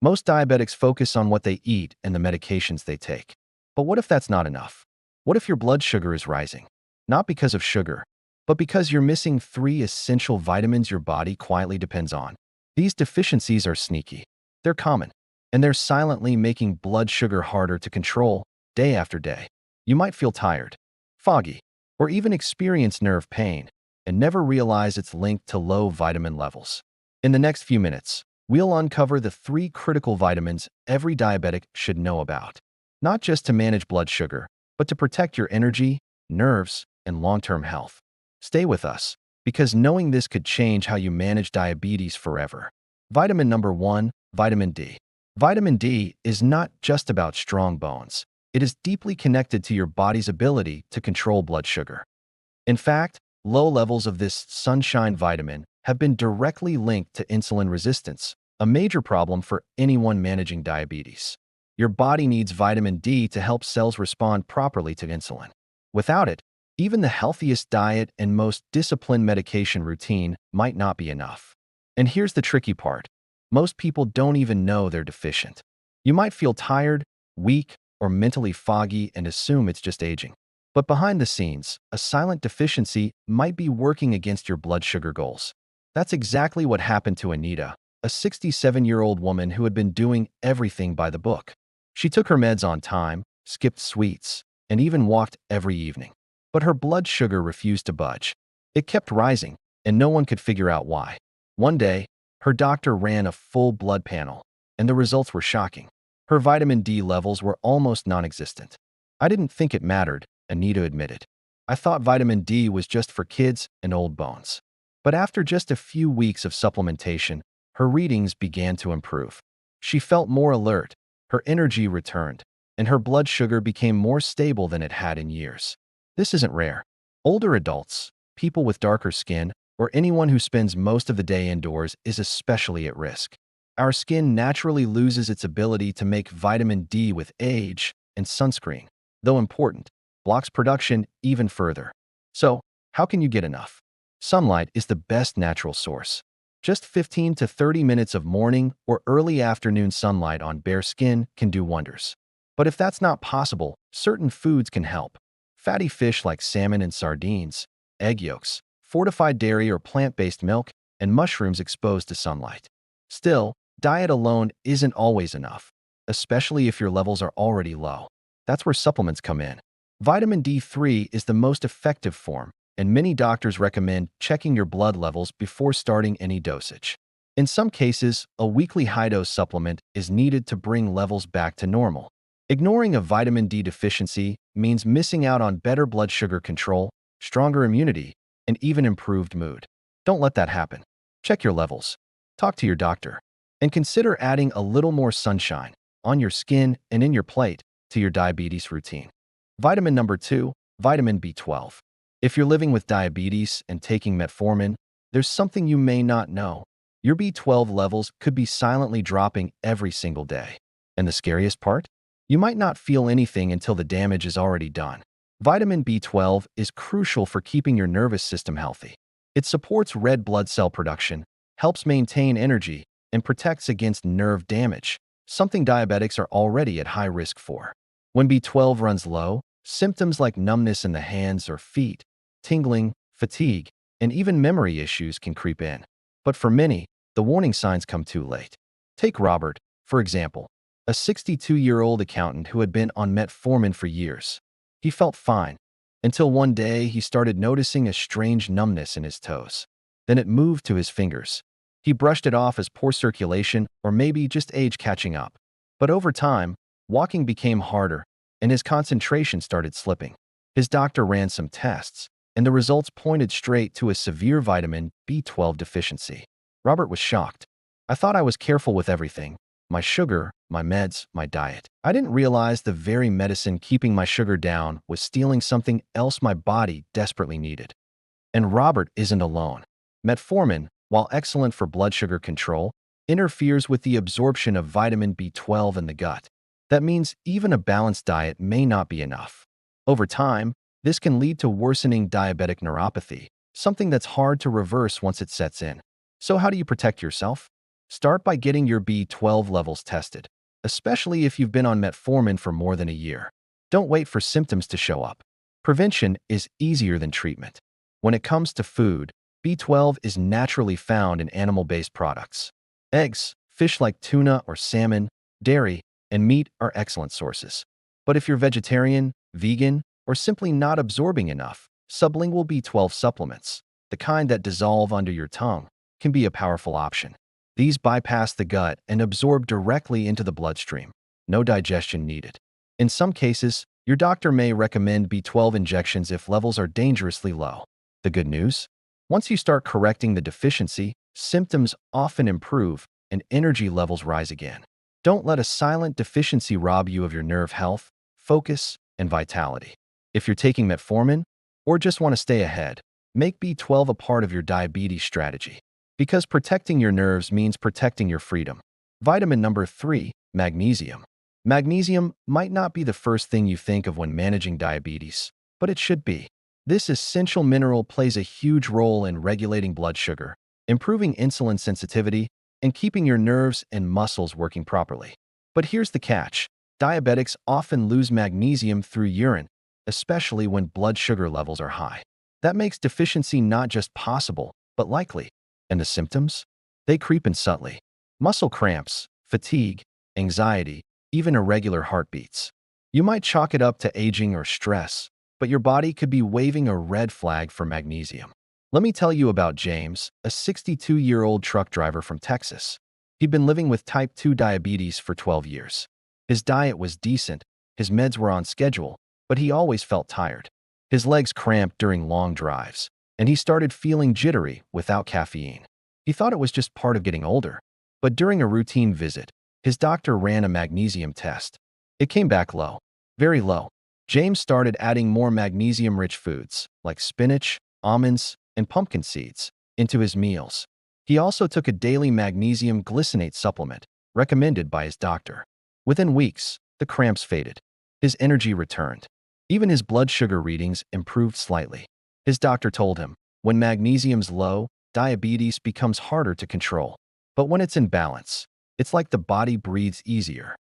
Most diabetics focus on what they eat and the medications they take. But what if that's not enough? What if your blood sugar is rising? Not because of sugar, but because you're missing three essential vitamins your body quietly depends on. These deficiencies are sneaky. They're common, and they're silently making blood sugar harder to control day after day. You might feel tired, foggy, or even experience nerve pain and never realize it's linked to low vitamin levels. In the next few minutes, we'll uncover the three critical vitamins every diabetic should know about, not just to manage blood sugar, but to protect your energy, nerves, and long-term health. Stay with us, because knowing this could change how you manage diabetes forever. Vitamin number 1, vitamin D. Vitamin D is not just about strong bones. It is deeply connected to your body's ability to control blood sugar. In fact, low levels of this sunshine vitamin have been directly linked to insulin resistance, a major problem for anyone managing diabetes. Your body needs vitamin D to help cells respond properly to insulin. Without it, even the healthiest diet and most disciplined medication routine might not be enough. And here's the tricky part. Most people don't even know they're deficient. You might feel tired, weak, or mentally foggy and assume it's just aging. But behind the scenes, a silent deficiency might be working against your blood sugar goals. That's exactly what happened to Anita, a 67-year-old woman who had been doing everything by the book. She took her meds on time, skipped sweets, and even walked every evening. But her blood sugar refused to budge. It kept rising, and no one could figure out why. One day, her doctor ran a full blood panel, and the results were shocking. Her vitamin D levels were almost non-existent. "I didn't think it mattered," Anita admitted. "I thought vitamin D was just for kids and old bones." But after just a few weeks of supplementation, her readings began to improve. She felt more alert, her energy returned, and her blood sugar became more stable than it had in years. This isn't rare. Older adults, people with darker skin, or anyone who spends most of the day indoors is especially at risk. Our skin naturally loses its ability to make vitamin D with age, and sunscreen, though important, blocks production even further. So, how can you get enough? Sunlight is the best natural source. Just 15 to 30 minutes of morning or early afternoon sunlight on bare skin can do wonders. But if that's not possible, certain foods can help. Fatty fish like salmon and sardines, egg yolks, fortified dairy or plant-based milk, and mushrooms exposed to sunlight. Still, diet alone isn't always enough, especially if your levels are already low. That's where supplements come in. Vitamin D3 is the most effective form, and many doctors recommend checking your blood levels before starting any dosage. In some cases, a weekly high-dose supplement is needed to bring levels back to normal. Ignoring a vitamin D deficiency means missing out on better blood sugar control, stronger immunity, and even improved mood. Don't let that happen. Check your levels. Talk to your doctor. And consider adding a little more sunshine on your skin and in your plate to your diabetes routine. Vitamin number 2, vitamin B12. If you're living with diabetes and taking metformin, there's something you may not know. Your B12 levels could be silently dropping every single day. And the scariest part? You might not feel anything until the damage is already done. Vitamin B12 is crucial for keeping your nervous system healthy. It supports red blood cell production, helps maintain energy, and protects against nerve damage, something diabetics are already at high risk for. When B12 runs low, symptoms like numbness in the hands or feet, tingling, fatigue, and even memory issues can creep in. But for many, the warning signs come too late. Take Robert, for example, a 62-year-old accountant who had been on metformin for years. He felt fine, until one day he started noticing a strange numbness in his toes. Then it moved to his fingers. He brushed it off as poor circulation or maybe just age catching up. But over time, walking became harder, and his concentration started slipping. His doctor ran some tests, and the results pointed straight to a severe vitamin B12 deficiency. Robert was shocked. "I thought I was careful with everything. My sugar, my meds, my diet. I didn't realize the very medicine keeping my sugar down was stealing something else my body desperately needed." And Robert isn't alone. Metformin, while excellent for blood sugar control, interferes with the absorption of vitamin B12 in the gut. That means even a balanced diet may not be enough. Over time, this can lead to worsening diabetic neuropathy, something that's hard to reverse once it sets in. So how do you protect yourself? Start by getting your B12 levels tested, especially if you've been on metformin for more than a year. Don't wait for symptoms to show up. Prevention is easier than treatment. When it comes to food, B12 is naturally found in animal-based products. Eggs, fish like tuna or salmon, dairy, and meat are excellent sources. But if you're vegetarian, vegan, or simply not absorbing enough, sublingual B12 supplements, the kind that dissolve under your tongue, can be a powerful option. These bypass the gut and absorb directly into the bloodstream. No digestion needed. In some cases, your doctor may recommend B12 injections if levels are dangerously low. The good news? Once you start correcting the deficiency, symptoms often improve and energy levels rise again. Don't let a silent deficiency rob you of your nerve health, focus, and vitality. If you're taking metformin or just want to stay ahead, make B12 a part of your diabetes strategy. Because protecting your nerves means protecting your freedom. Vitamin number 3, magnesium. Magnesium might not be the first thing you think of when managing diabetes, but it should be. This essential mineral plays a huge role in regulating blood sugar, improving insulin sensitivity, and keeping your nerves and muscles working properly. But here's the catch. Diabetics often lose magnesium through urine, especially when blood sugar levels are high. That makes deficiency not just possible, but likely. And the symptoms? They creep in subtly. Muscle cramps, fatigue, anxiety, even irregular heartbeats. You might chalk it up to aging or stress, but your body could be waving a red flag for magnesium. Let me tell you about James, a 62-year-old truck driver from Texas. He'd been living with type 2 diabetes for 12 years. His diet was decent, his meds were on schedule, but he always felt tired. His legs cramped during long drives, and he started feeling jittery without caffeine. He thought it was just part of getting older. But during a routine visit, his doctor ran a magnesium test. It came back low, very low. James started adding more magnesium-rich foods, like spinach, almonds, and pumpkin seeds, into his meals. He also took a daily magnesium glycinate supplement, recommended by his doctor. Within weeks, the cramps faded. His energy returned. Even his blood sugar readings improved slightly. His doctor told him, when magnesium's low, diabetes becomes harder to control. But when it's in balance, it's like the body breathes easier.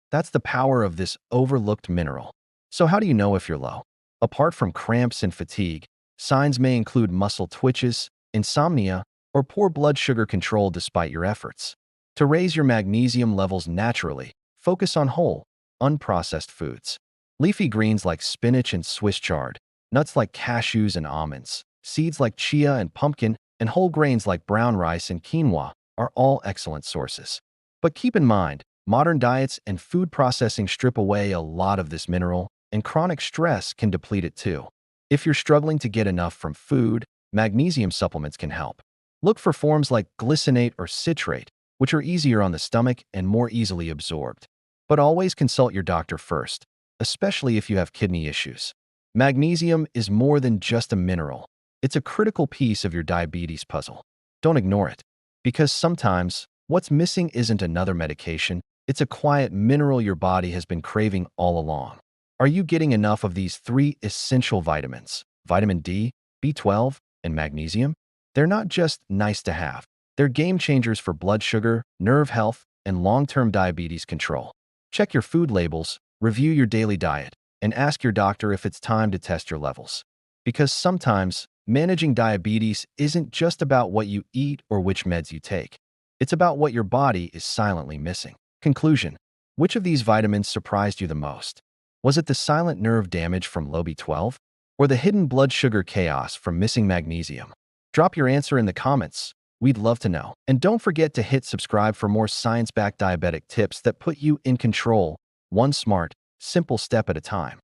That's the power of this overlooked mineral. So how do you know if you're low? Apart from cramps and fatigue, signs may include muscle twitches, insomnia, or poor blood sugar control despite your efforts. To raise your magnesium levels naturally, focus on whole, unprocessed foods. Leafy greens like spinach and Swiss chard, nuts like cashews and almonds, seeds like chia and pumpkin, and whole grains like brown rice and quinoa are all excellent sources. But keep in mind, modern diets and food processing strip away a lot of this mineral, and chronic stress can deplete it too. If you're struggling to get enough from food, magnesium supplements can help. Look for forms like glycinate or citrate, which are easier on the stomach and more easily absorbed. But always consult your doctor first, especially if you have kidney issues. Magnesium is more than just a mineral. It's a critical piece of your diabetes puzzle. Don't ignore it, because sometimes what's missing isn't another medication, it's a quiet mineral your body has been craving all along. Are you getting enough of these 3 essential vitamins, vitamin D, B12, and magnesium? They're not just nice to have. They're game changers for blood sugar, nerve health, and long-term diabetes control. Check your food labels, review your daily diet, and ask your doctor if it's time to test your levels. Because sometimes, managing diabetes isn't just about what you eat or which meds you take. It's about what your body is silently missing. Conclusion: which of these vitamins surprised you the most? Was it the silent nerve damage from low B12? Or the hidden blood sugar chaos from missing magnesium? Drop your answer in the comments. We'd love to know. And don't forget to hit subscribe for more science-backed diabetic tips that put you in control, one smart, simple step at a time.